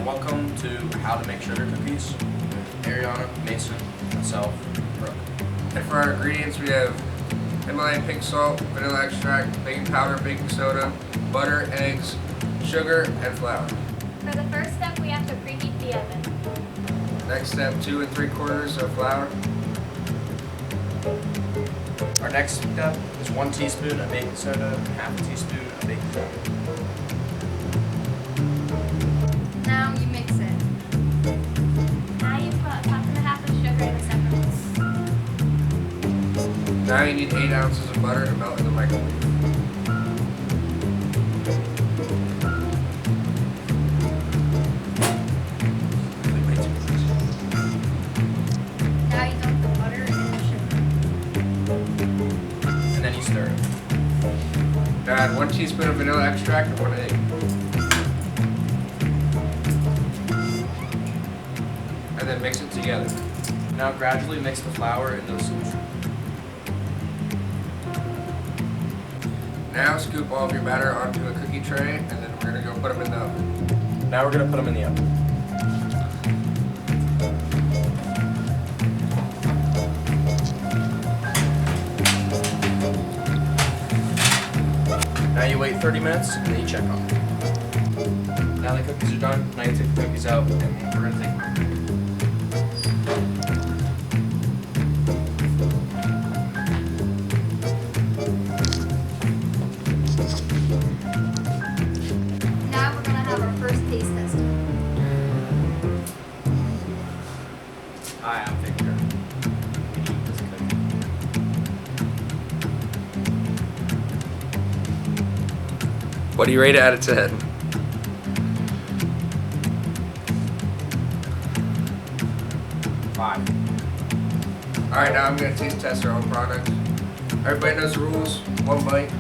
welcome to How to Make Sugar Cookies with Ariana, Mason, myself, Brooke. And for our ingredients, we have Himalayan pink salt, vanilla extract, baking powder, baking soda, butter, eggs, sugar, and flour. For the first step, we have to preheat the oven. Next step, 2 3/4 of flour. Our next step is 1 teaspoon of baking soda and half a teaspoon of baking powder. Now you mix it. Now you put a cup and a half of sugar in a separate bowl. Now you need 8 ounces of butter to melt in the microwave. Now you dump the butter and the sugar. And then you stir it. Now add 1 teaspoon of vanilla extract and 1 egg. And then mix it together. Now gradually mix the flour into the solution. Now scoop all of your batter onto a cookie tray, and then we're going to go put them in the oven. Now we're going to put them in the oven. Now you wait 30 minutes and then you check on it. Now the cookies are done. Now you take the cookies out and we're going to take them. Now we're going to have our first taste test. I'm Victor. We eat this cookie. What do you rate it out of 10? 5. Alright, now I'm going to taste test our own product. Everybody knows the rules. 1 bite.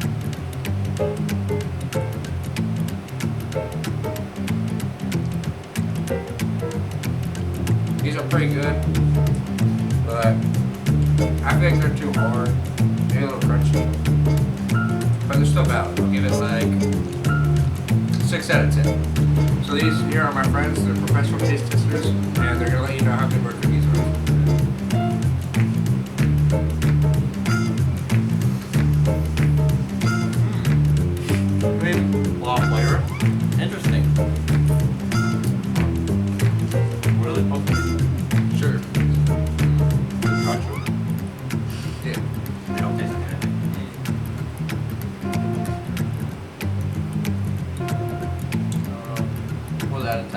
These are pretty good, but I think they're too hard. They're a little crunchy. But they're still valid. I'll give it like 6 out of 10. So these here are my friends. They're professional taste testers, and they're going to let you know how good our cookies are. A lot of flavor. Interesting. Really potent. Sugar. Gotcha. Yeah. They don't taste like anything. What out of 10?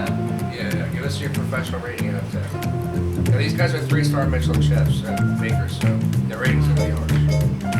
Yeah, give us your professional rating out of 10. Now, these guys are 3-star Michelin chefs and bakers, so their ratings are going to be harsh.